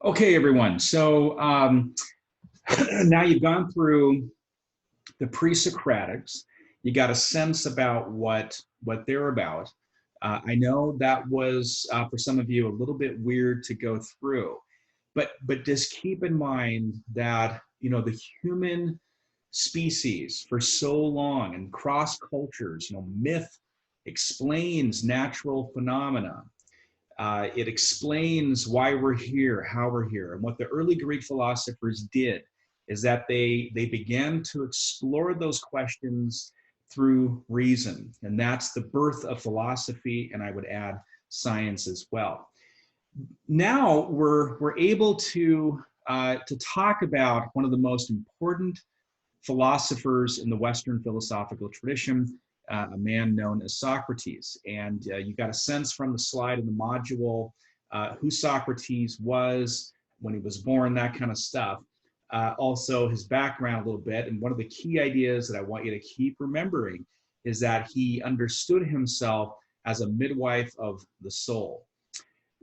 Okay, everyone. So now you've gone through the pre-Socratics. You got a sense about what they're about. I know that was for some of you a little bit weird to go through, but just keep in mind that the human species for so long and cross cultures, myth explains natural phenomena. It explains why we're here, how we're here. And what the early Greek philosophers did is that they began to explore those questions through reason. And that's the birth of philosophy, and I would add science as well. Now we're able to talk about one of the most important philosophers in the Western philosophical tradition, a man known as Socrates. And you got a sense from the slide in the module who Socrates was, when he was born, that kind of stuff. Also his background a little bit. And one of the key ideas that I want you to keep remembering is that he understood himself as a midwife of the soul.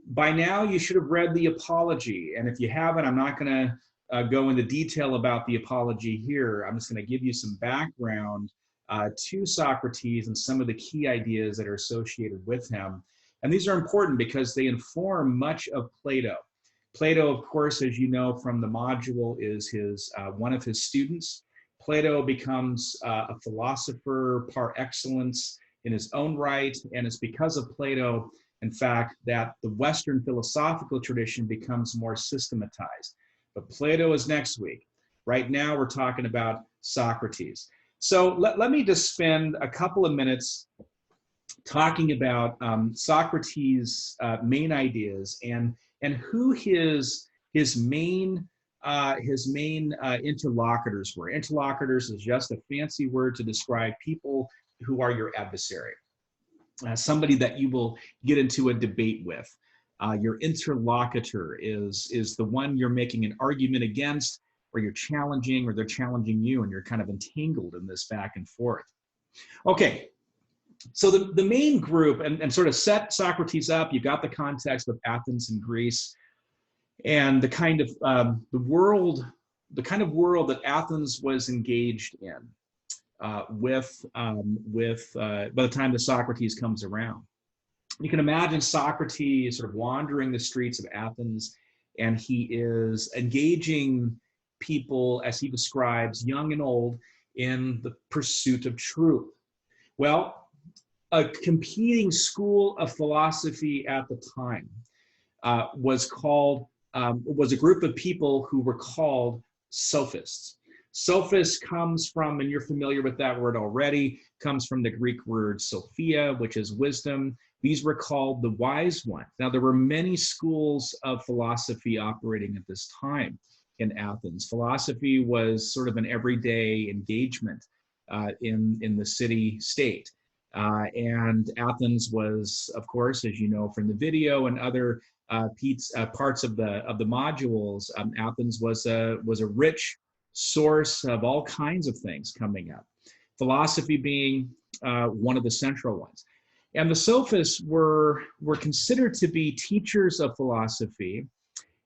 By now, you should have read the Apology. And if you haven't, I'm not going to go into detail about the Apology here. I'm just going to give you some background to Socrates and some of the key ideas that are associated with him. And these are important because they inform much of Plato. Plato, of course, as you know from the module, is one of his students. Plato becomes a philosopher par excellence in his own right, and it's because of Plato, in fact, that the Western philosophical tradition becomes more systematized. But Plato is next week. Right now, we're talking about Socrates. So let me just spend a couple of minutes talking about Socrates' main ideas and who his main interlocutors were. Interlocutors is just a fancy word to describe people who are your adversary. Somebody that you will get into a debate with. Your interlocutor is the one you're making an argument against, or you're challenging, or they're challenging you, and you're kind of entangled in this back and forth. Okay, so the main group, and sort of set Socrates up, you got the context of Athens and Greece, and the kind of world that Athens was engaged in. By the time that Socrates comes around. You can imagine Socrates sort of wandering the streets of Athens, and he is engaging people, as he describes, young and old, in the pursuit of truth. Well, a competing school of philosophy at the time was a group of people who were called sophists. Sophist comes from, and you're familiar with that word already, comes from the Greek word Sophia, which is wisdom. These were called the wise ones. Now, there were many schools of philosophy operating at this time in Athens. Philosophy was sort of an everyday engagement in the city-state. And Athens was, of course, as you know from the video and other parts of the modules, Athens was a rich source of all kinds of things coming up, philosophy being one of the central ones. And the sophists were considered to be teachers of philosophy,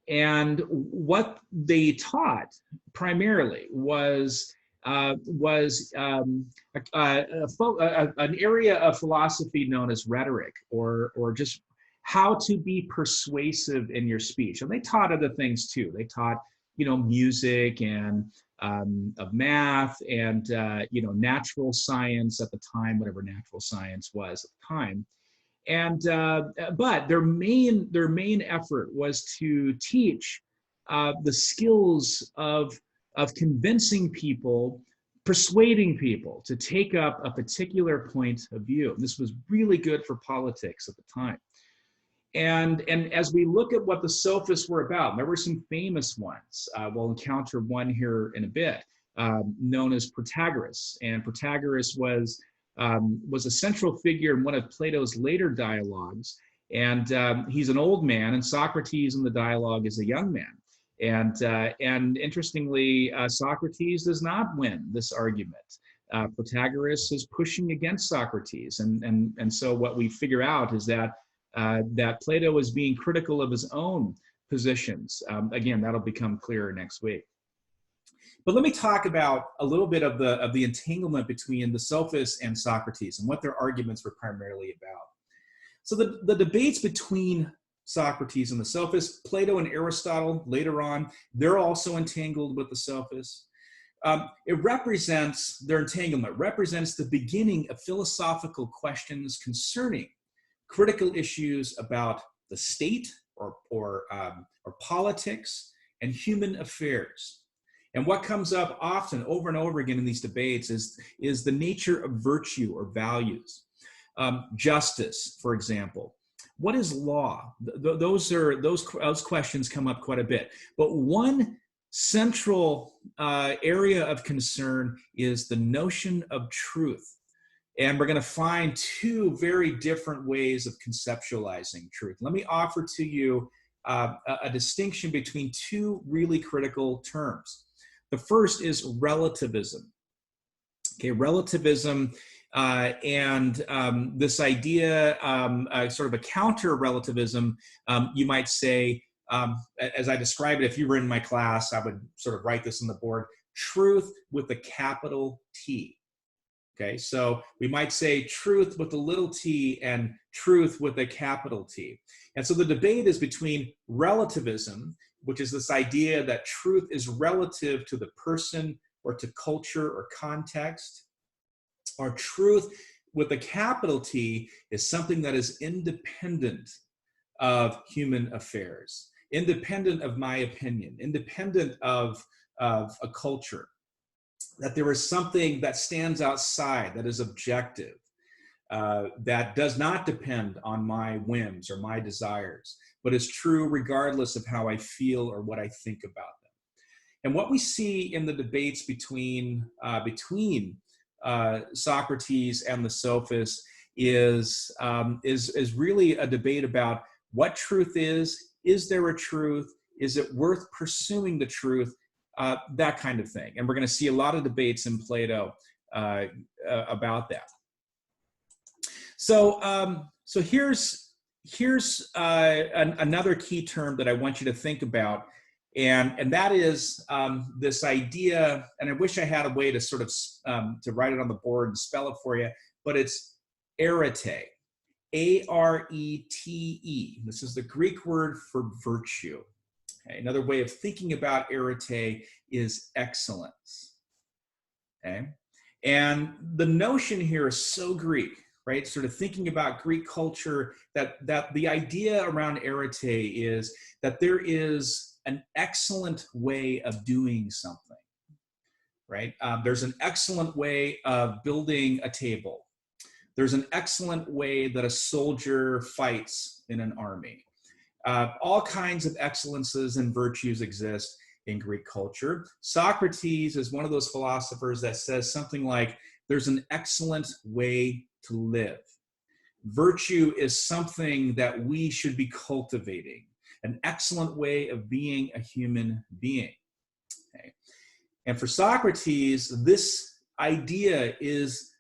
and what they taught primarily was an area of philosophy known as rhetoric, or just how to be persuasive in your speech. And they taught other things too. They taught music and of math and natural science at the time, whatever natural science was at the time. And but their main effort was to teach the skills of convincing people, persuading people to take up a particular point of view. And this was really good for politics at the time. And as we look at what the sophists were about, there were some famous ones. We'll encounter one here in a bit, known as Protagoras. And Protagoras was a central figure in one of Plato's later dialogues. And he's an old man, and Socrates in the dialogue is a young man. And interestingly, Socrates does not win this argument. Protagoras is pushing against Socrates. And so what we figure out is that Plato was being critical of his own positions. Again, that'll become clearer next week. But let me talk about a little bit of the entanglement between the sophists and Socrates and what their arguments were primarily about. So the debates between Socrates and the sophists, Plato and Aristotle later on, they're also entangled with the sophists. It represents, their entanglement represents the beginning of philosophical questions concerning critical issues about the state or politics and human affairs. And what comes up often over and over again in these debates is the nature of virtue or values. Justice, for example. What is law? Those questions come up quite a bit. But one central area of concern is the notion of truth. And we're going to find two very different ways of conceptualizing truth. Let me offer to you a distinction between two really critical terms. The first is relativism. Okay, relativism and this idea, sort of a counter relativism, you might say, as I described it, if you were in my class, I would sort of write this on the board, truth with a capital T. Okay, so we might say truth with a little t and truth with a capital T. And so the debate is between relativism, which is this idea that truth is relative to the person or to culture or context, or truth with a capital T is something that is independent of human affairs, independent of my opinion, independent of a culture. That there is something that stands outside, that is objective, that does not depend on my whims or my desires, but is true regardless of how I feel or what I think about them. And what we see in the debates between Socrates and the sophists is really a debate about what truth is there a truth, is it worth pursuing the truth, that kind of thing. And we're going to see a lot of debates in Plato about that. So here's another key term that I want you to think about, and that is this idea. And I wish I had a way to sort of to write it on the board and spell it for you, but it's arete, A-R-E-T-E. This is the Greek word for virtue. Okay, another way of thinking about arete is excellence. Okay, and the notion here is so Greek, right? Sort of thinking about Greek culture, that the idea around arete is that there is an excellent way of doing something, right? There's an excellent way of building a table. There's an excellent way that a soldier fights in an army. All kinds of excellences and virtues exist in Greek culture. Socrates is one of those philosophers that says something like, there's an excellent way to live. Virtue is something that we should be cultivating, an excellent way of being a human being. Okay? And for Socrates, this idea is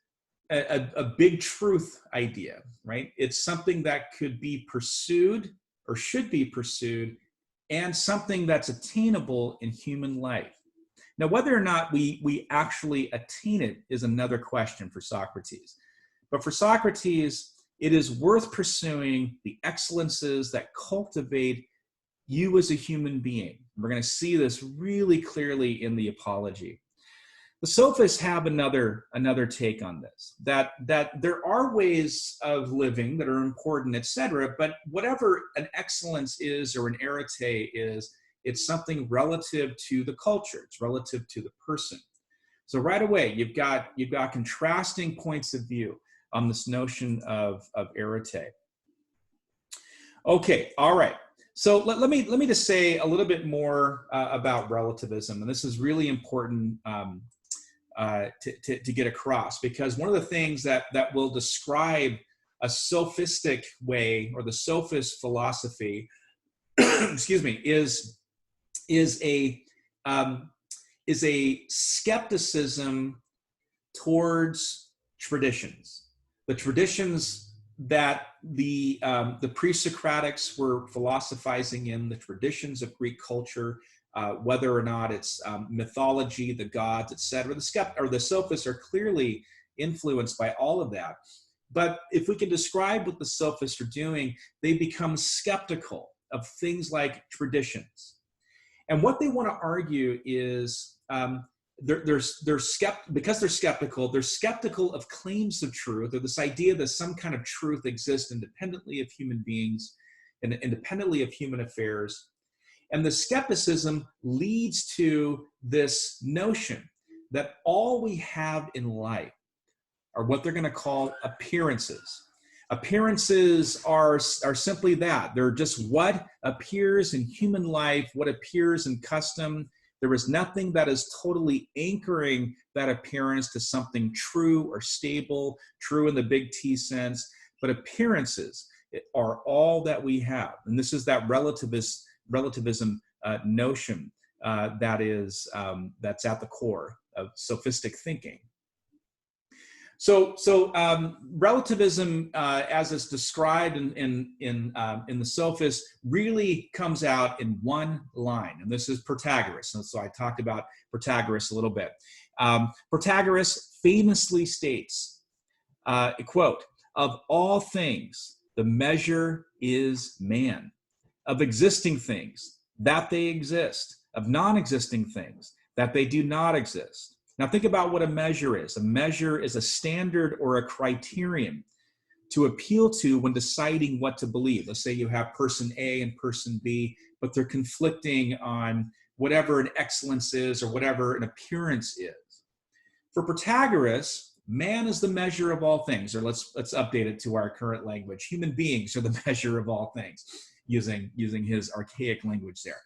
a big truth idea, right? It's something that could be pursued or should be pursued, and something that's attainable in human life. Now, whether or not we actually attain it is another question for Socrates. But for Socrates, it is worth pursuing the excellences that cultivate you as a human being. We're going to see this really clearly in the Apology. The sophists have another take on this, that there are ways of living that are important, etc., but whatever an excellence is or an arete is, it's something relative to the culture, it's relative to the person. So right away, you've got contrasting points of view on this notion of arete. Okay, all right. So let me just say a little bit more about relativism, and this is really important to get across, because one of the things that will describe a sophistic way, or the sophist philosophy, excuse me, is a skepticism towards traditions. The traditions that the pre-Socratics were philosophizing in the traditions of Greek culture, whether or not it's mythology, the gods, etc. The sophists are clearly influenced by all of that. But if we can describe what the sophists are doing, they become skeptical of things like traditions. And what they want to argue is because they're skeptical of claims of truth, or this idea that some kind of truth exists independently of human beings and independently of human affairs. And the skepticism leads to this notion that all we have in life are what they're going to call appearances. Appearances are simply that. They're just what appears in human life, what appears in custom. There is nothing that is totally anchoring that appearance to something true or stable, true in the big T sense. But appearances are all that we have. And this is that relativism notion that's at the core of sophistic thinking. So relativism, as it's described in the Sophists, really comes out in one line, and this is Protagoras. And so I talked about Protagoras a little bit. Protagoras famously states, quote, "Of all things, the measure is man. Of existing things, that they exist. Of non-existing things, that they do not exist." Now think about what a measure is. A measure is a standard or a criterion to appeal to when deciding what to believe. Let's say you have person A and person B, but they're conflicting on whatever an excellence is or whatever an appearance is. For Protagoras, man is the measure of all things, or let's update it to our current language. Human beings are the measure of all things, using his archaic language there.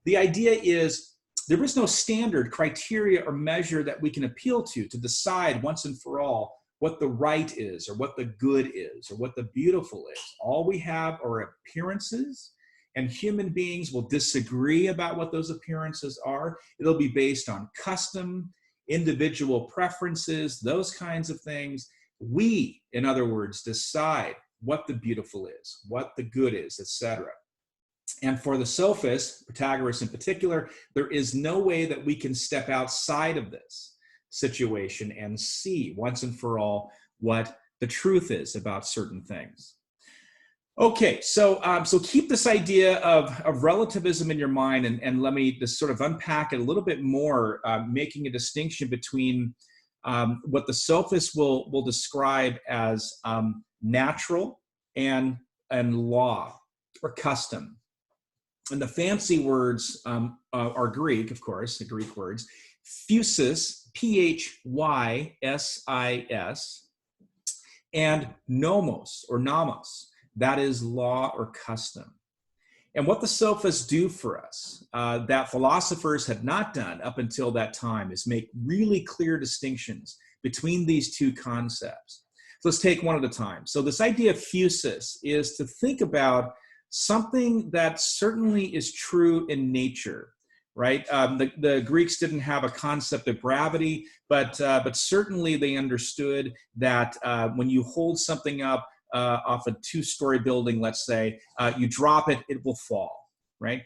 The idea is, there is no standard criteria or measure that we can appeal to decide once and for all what the right is, or what the good is, or what the beautiful is. All we have are appearances, and human beings will disagree about what those appearances are. It'll be based on custom, individual preferences, those kinds of things. We, in other words, decide what the beautiful is, what the good is, etc. And for the sophists, Protagoras in particular, there is no way that we can step outside of this situation and see once and for all what the truth is about certain things. Okay, so keep this idea of relativism in your mind, and let me just sort of unpack it a little bit more, making a distinction between what the sophists will describe as natural and law or custom. And the fancy words are Greek, of course, the Greek words. Physis, P-H-Y-S-I-S, and nomos, or nomos, that is law or custom. And what the sophists do for us, that philosophers have not done up until that time, is make really clear distinctions between these two concepts. So let's take one at a time. So this idea of physis is to think about something that certainly is true in nature, right? The Greeks didn't have a concept of gravity, but certainly they understood that when you hold something up off a two-story building, let's say, you drop it, it will fall, right?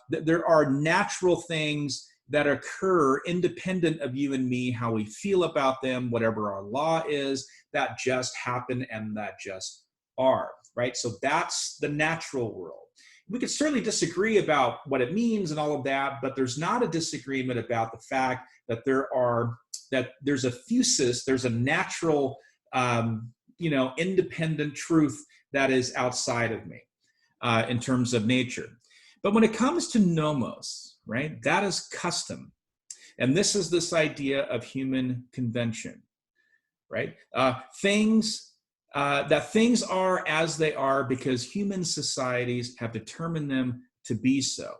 There are natural things that occur independent of you and me, how we feel about them, whatever our law is, that just happen and that just are. Right? So that's the natural world. We could certainly disagree about what it means and all of that, but there's not a disagreement about the fact that there's a physis, there's a natural, independent truth that is outside of me in terms of nature. But when it comes to nomos, right, that is custom. And this is this idea of human convention, right? Things are as they are because human societies have determined them to be so.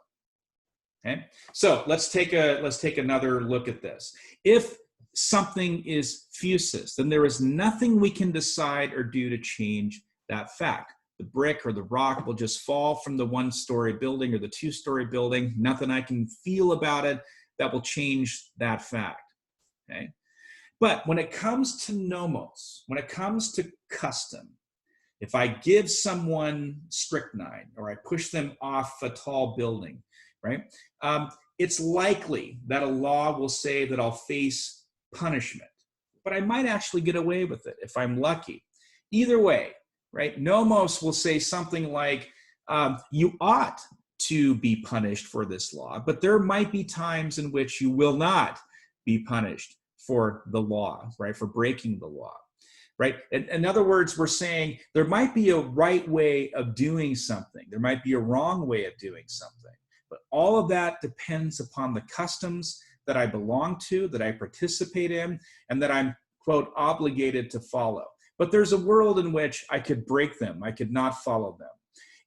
Okay, so let's take another look at this. If something is physis, then there is nothing we can decide or do to change that fact. The brick or the rock will just fall from the one-story building or the two-story building. Nothing I can feel about it that will change that fact. Okay. But when it comes to nomos, when it comes to custom, if I give someone strychnine or I push them off a tall building, right? It's likely that a law will say that I'll face punishment, but I might actually get away with it if I'm lucky. Either way, right? Nomos will say something like, you ought to be punished for this law, but there might be times in which you will not be punished for the law, right? For breaking the law, right? In other words, we're saying there might be a right way of doing something. There might be a wrong way of doing something, but all of that depends upon the customs that I belong to, that I participate in, and that I'm, quote, obligated to follow. But there's a world in which I could break them. I could not follow them.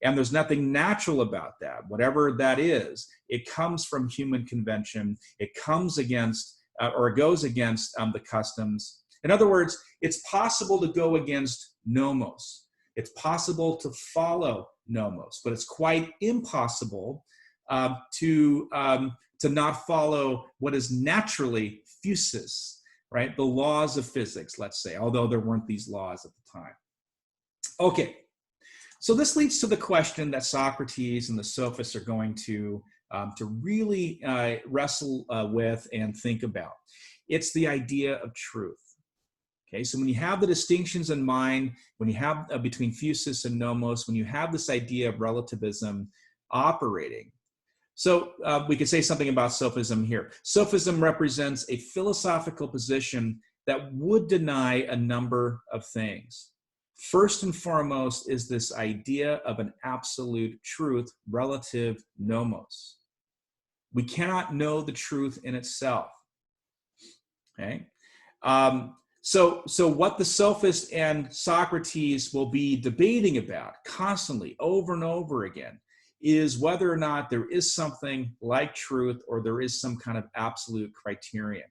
And there's nothing natural about that. Whatever that is, it comes from human convention. It comes against, or it goes against the customs. In other words, it's possible to go against nomos. It's possible to follow nomos, but it's quite impossible to not follow what is naturally physis, right? The laws of physics, let's say, although there weren't these laws at the time. Okay, so this leads to the question that Socrates and the sophists are going to really wrestle with and think about. It's the idea of truth. Okay, so when you have the distinctions in mind, when you have between physis and nomos, when you have this idea of relativism operating, so we could say something about sophism here. Sophism represents a philosophical position that would deny a number of things. First and foremost is this idea of an absolute truth, relative nomos. We cannot know the truth in itself. Okay. So what the sophists and Socrates will be debating about constantly over and over again is whether or not there is something like truth or there is some kind of absolute criterion.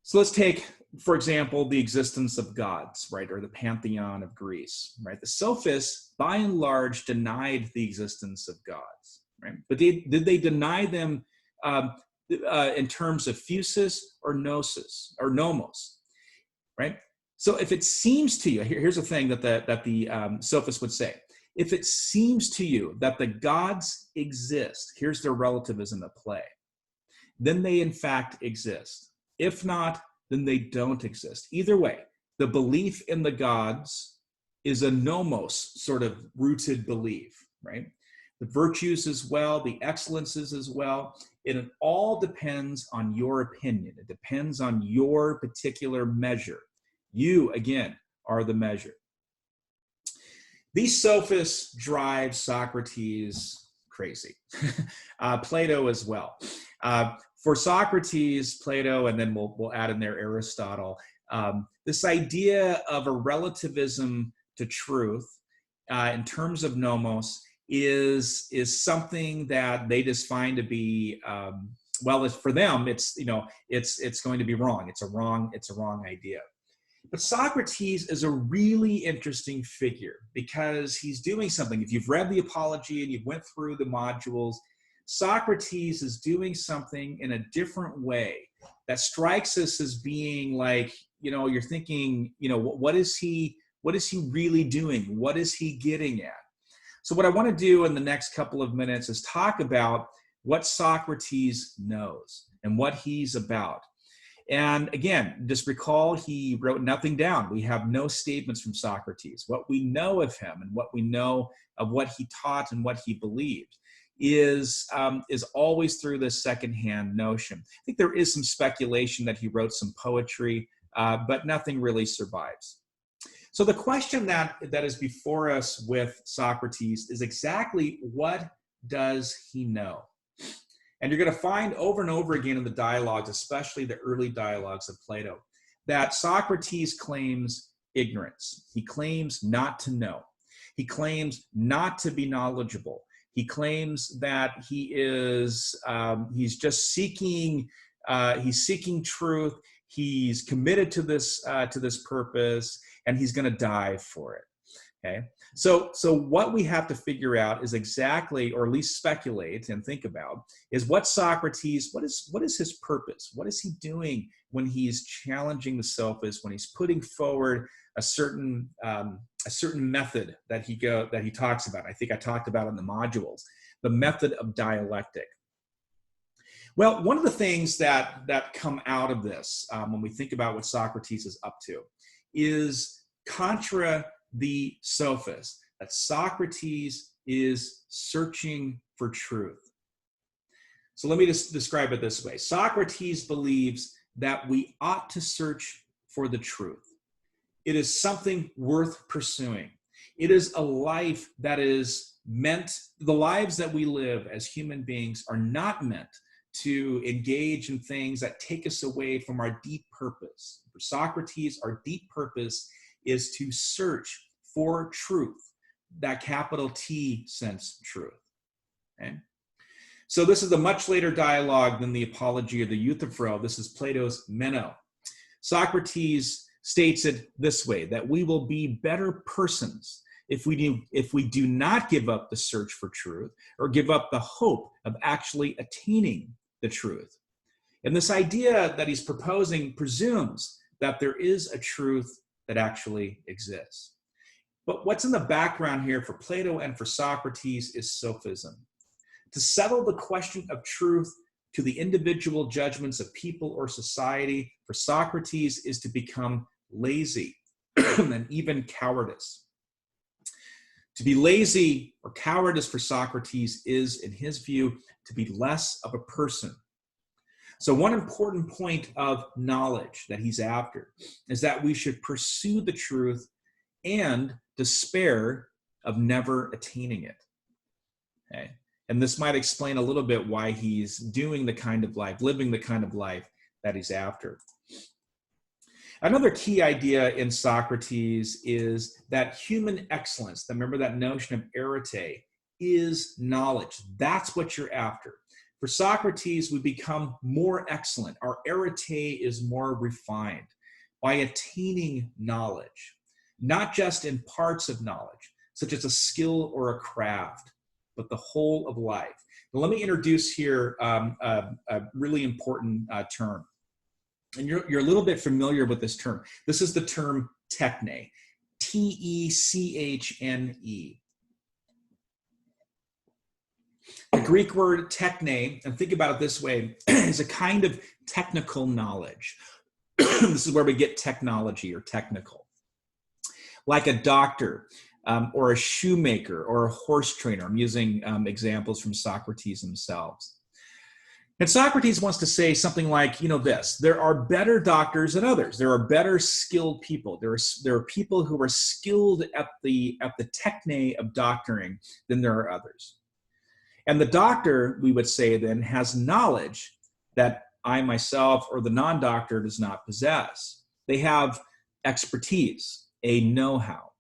So let's take, for example, the existence of gods, right, or the pantheon of Greece, right? The sophists, by and large, denied the existence of gods, right? But did they deny them in terms of physis or gnosis or nomos, right? So if it seems to you, here's the thing that the sophists would say. If it seems to you that the gods exist, here's their relativism at play, then they in fact exist. If not, then they don't exist. Either way, the belief in the gods is a nomos sort of rooted belief, right? The virtues as well, the excellences as well. It all depends on your opinion. It depends on your particular measure. You, again, are the measure. These sophists drive Socrates crazy. Plato as well. For Socrates, Plato, and then we'll add in there Aristotle, this idea of a relativism to truth in terms of nomos is something that they just find to be well, for them, it's going to be wrong. It's a wrong idea. But Socrates is a really interesting figure because he's doing something. If you've read the Apology and you've went through the modules, Socrates is doing something in a different way that strikes us as being like, you're thinking, what is he really doing? What is he getting at? So what I want to do in the next couple of minutes is talk about what Socrates knows and what he's about. And again, just recall he wrote nothing down. We have no statements from Socrates. What we know of him and what we know of what he taught and what he believed is always through this secondhand notion. I think there is some speculation that he wrote some poetry, but nothing really survives. So the question that is before us with Socrates is exactly what does he know? And you're going to find over and over again in the dialogues, especially the early dialogues of Plato, that Socrates claims ignorance. He claims not to know. He claims not to be knowledgeable. He claims that he's just seeking, he's seeking truth. He's committed to this purpose, and he's going to die for it. Okay. So what we have to figure out is exactly, or at least speculate and think about, is what is his purpose? What is he doing when he's challenging the sophists, when he's putting forward a certain method that he talks about? I think I talked about in the modules, the method of dialectic. Well, one of the things that come out of this when we think about what Socrates is up to is contra the sophist, that Socrates is searching for truth. So let me just describe it this way. Socrates believes that we ought to search for the truth. It is something worth pursuing. It is a life that is meant, the lives that we live as human beings are not meant to engage in things that take us away from our deep purpose. For Socrates, our deep purpose is to search for truth, that capital T sense truth. Okay? So this is a much later dialogue than the Apology or the Euthyphro. This is Plato's Meno. Socrates states it this way, that we will be better persons if we do not give up the search for truth or give up the hope of actually attaining the truth. And this idea that he's proposing presumes that there is a truth that actually exists. But what's in the background here for Plato and for Socrates is sophism. To settle the question of truth to the individual judgments of people or society, for Socrates, is to become lazy and even cowardice. To be lazy or cowardice for Socrates is, in his view, to be less of a person. So one important point of knowledge that he's after is that we should pursue the truth and despair of never attaining it. Okay? And this might explain a little bit why he's doing the kind of life, living the kind of life that he's after. Another key idea in Socrates is that human excellence, remember that notion of arete, is knowledge. That's what you're after. For Socrates, we become more excellent. Our arete is more refined by attaining knowledge, not just in parts of knowledge, such as a skill or a craft, but the whole of life. Now, let me introduce here a really important term. And you're a little bit familiar with this term. This is the term techne, T-E-C-H-N-E. The Greek word techne, and think about it this way, is a kind of technical knowledge. This is where we get technology or technical. Like a doctor or a shoemaker or a horse trainer. I'm using examples from Socrates themselves. And Socrates wants to say something like, this: there are better doctors than others. There are better skilled people. There are people who are skilled at the techne of doctoring than there are others. And the doctor, we would say then, has knowledge that I myself or the non-doctor does not possess. They have expertise, a know-how.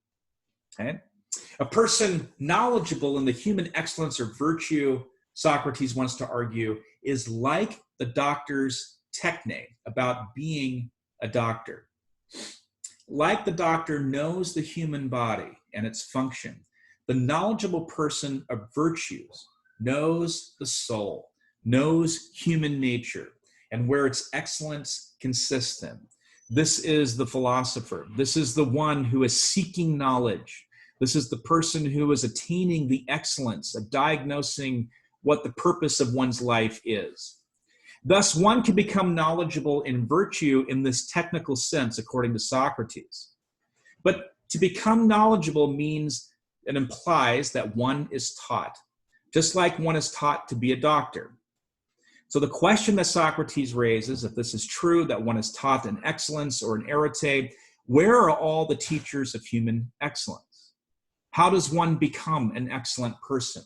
Okay? A person knowledgeable in the human excellence or virtue, Socrates wants to argue, is like the doctor's techne, about being a doctor. Like the doctor knows the human body and its function, the knowledgeable person of virtues knows the soul, knows human nature, and where its excellence consists in. This is the philosopher. This is the one who is seeking knowledge. This is the person who is attaining the excellence of diagnosing what the purpose of one's life is. Thus, one can become knowledgeable in virtue in this technical sense, according to Socrates. But to become knowledgeable means, it implies that one is taught, just like one is taught to be a doctor. So the question that Socrates raises, if this is true, that one is taught an excellence or an arete, where are all the teachers of human excellence? How does one become an excellent person?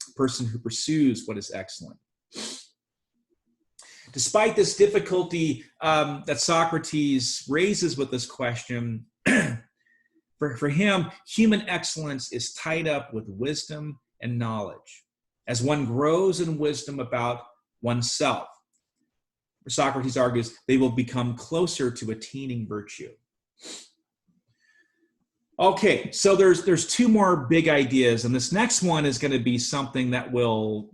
A person who pursues what is excellent. Despite this difficulty that Socrates raises with this question, for him, human excellence is tied up with wisdom and knowledge. As one grows in wisdom about oneself, Socrates argues, they will become closer to attaining virtue. Okay, so there's two more big ideas, and this next one is going to be something that will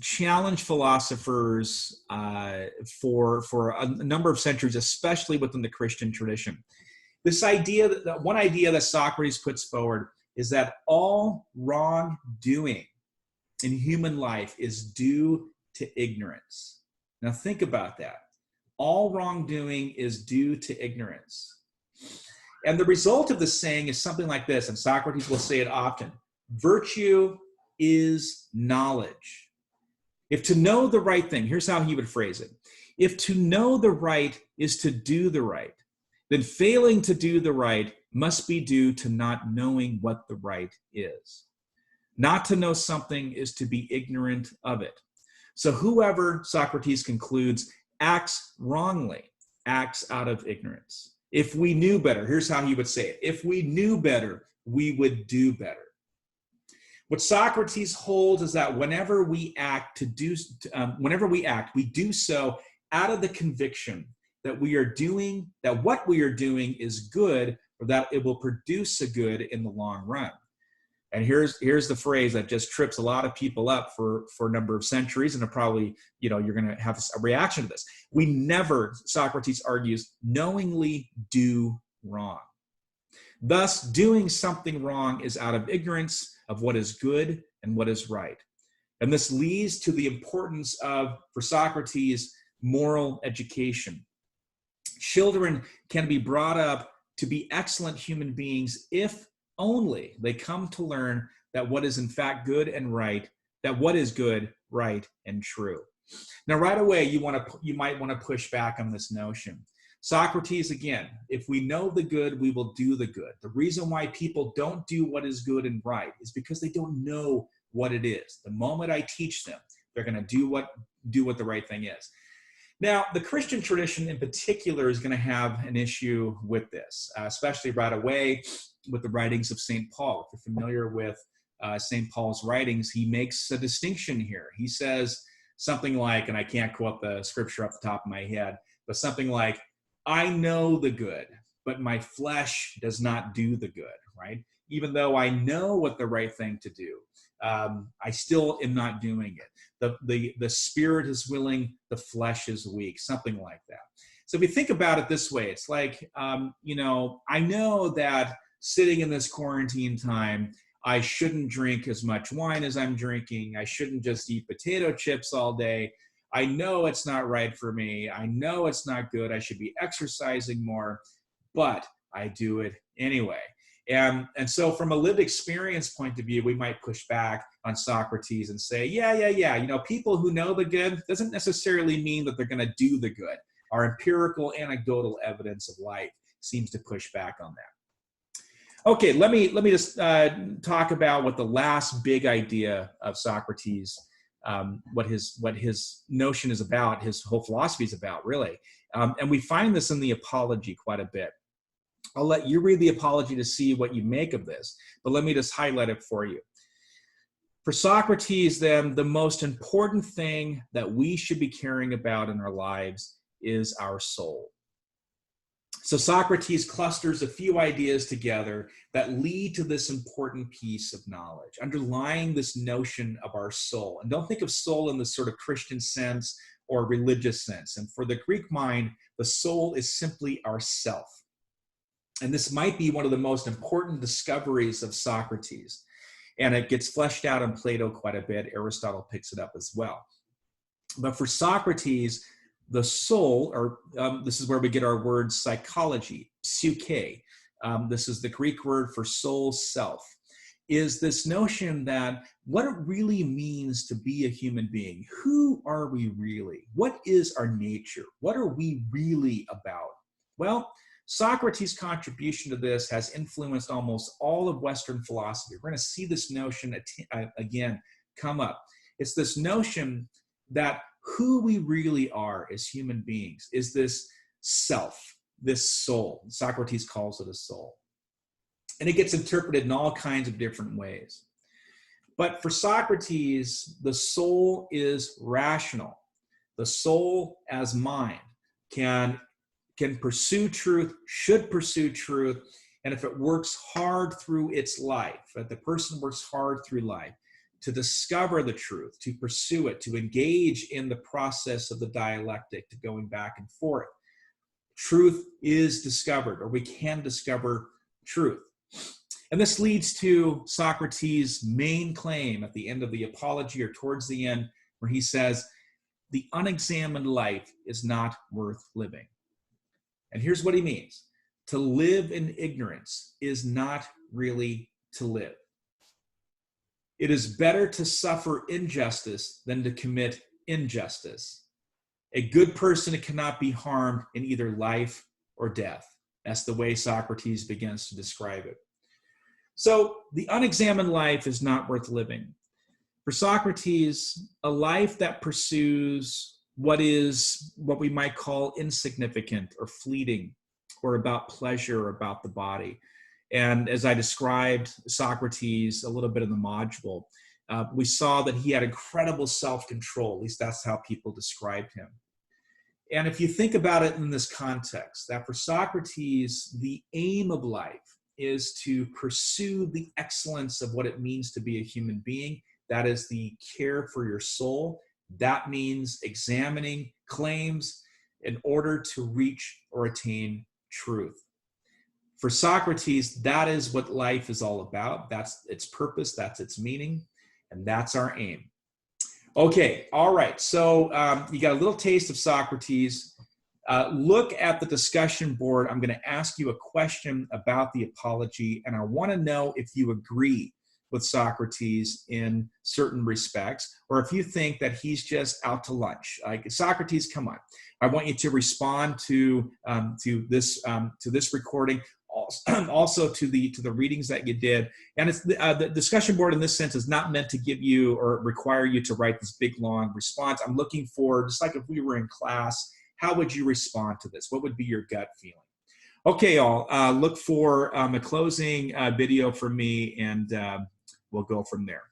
challenge philosophers for a number of centuries, especially within the Christian tradition. This idea that one idea that Socrates puts forward is that all wrongdoing in human life is due to ignorance. Now think about that. All wrongdoing is due to ignorance. And the result of the saying is something like this, and Socrates will say it often: virtue is knowledge. If to know the right thing, here's how he would phrase it: if to know the right is to do the right, then failing to do the right must be due to not knowing what the right is. Not to know something is to be ignorant of it. So whoever, Socrates concludes, acts wrongly, acts out of ignorance. If we knew better, here's how he would say it: if we knew better, we would do better. What Socrates holds is that whenever we act, we do so out of the conviction that what we are doing is good, or that it will produce a good in the long run. And here's the phrase that just trips a lot of people up for a number of centuries, and probably, you're going to have a reaction to this. We never, Socrates argues, knowingly do wrong. Thus, doing something wrong is out of ignorance of what is good and what is right. And this leads to the importance of, for Socrates, moral education. Children can be brought up to be excellent human beings if only they come to learn that what is in fact good and right, that what is good, right, and true. Now, right away, you might want to push back on this notion. Socrates, again, if we know the good, we will do the good. The reason why people don't do what is good and right is because they don't know what it is. The moment I teach them, they're going to do what the right thing is. Now, the Christian tradition in particular is going to have an issue with this, especially right away with the writings of St. Paul. If you're familiar with St. Paul's writings, he makes a distinction here. He says something like, and I can't quote the scripture off the top of my head, but something like, I know the good, but my flesh does not do the good, right? Even though I know what the right thing to do, I still am not doing it. The spirit is willing, the flesh is weak, something like that. So if you think about it this way, it's like, I know that sitting in this quarantine time, I shouldn't drink as much wine as I'm drinking. I shouldn't just eat potato chips all day. I know it's not right for me. I know it's not good. I should be exercising more, but I do it anyway. And so from a lived experience point of view, we might push back on Socrates and say, yeah. People who know the good doesn't necessarily mean that they're going to do the good. Our empirical anecdotal evidence of life seems to push back on that. Okay, let me just talk about what the last big idea of Socrates, what his notion is about, his whole philosophy is about, really. And we find this in the Apology quite a bit. I'll let you read the Apology to see what you make of this, but let me just highlight it for you. For Socrates, then, the most important thing that we should be caring about in our lives is our soul. So Socrates clusters a few ideas together that lead to this important piece of knowledge, underlying this notion of our soul. And don't think of soul in the sort of Christian sense or religious sense. And for the Greek mind, the soul is simply our self. And this might be one of the most important discoveries of Socrates. And it gets fleshed out in Plato quite a bit. Aristotle picks it up as well. But for Socrates, the soul, or this is where we get our word psychology, psyche. This is the Greek word for soul, self, is this notion that what it really means to be a human being. Who are we really? What is our nature? What are we really about? Well, Socrates' contribution to this has influenced almost all of Western philosophy. We're going to see this notion again come up. It's this notion that who we really are as human beings is this self, this soul. Socrates calls it a soul. And it gets interpreted in all kinds of different ways. But for Socrates, the soul is rational. The soul as mind can pursue truth, should pursue truth, and if it works hard through its life, if the person works hard through life to discover the truth, to pursue it, to engage in the process of the dialectic, to going back and forth, truth is discovered, or we can discover truth. And this leads to Socrates' main claim at the end of the Apology, or towards the end, where he says, the unexamined life is not worth living. And here's what he means. To live in ignorance is not really to live. It is better to suffer injustice than to commit injustice. A good person cannot be harmed in either life or death. That's the way Socrates begins to describe it. So the unexamined life is not worth living. For Socrates, a life that pursues what we might call insignificant or fleeting, or about pleasure, or about the body. And as I described Socrates a little bit in the module, we saw that he had incredible self-control. At least that's how people described him. And if you think about it in this context, that for Socrates, the aim of life is to pursue the excellence of what it means to be a human being. That is the care for your soul. That means examining claims in order to reach or attain truth. For Socrates, that is what life is all about. That's its purpose, that's its meaning, and that's our aim. Okay, all right, so you got a little taste of Socrates. Look at the discussion board. I'm going to ask you a question about the Apology, and I want to know if you agree with Socrates in certain respects, or if you think that he's just out to lunch. Like, Socrates, come on. I want you to respond to this recording, also to the readings that you did. And it's the discussion board in this sense is not meant to give you or require you to write this big long response. I'm looking for, just like if we were in class, how would you respond to this? What would be your gut feeling? Okay, all, look for a closing video from me, and we'll go from there.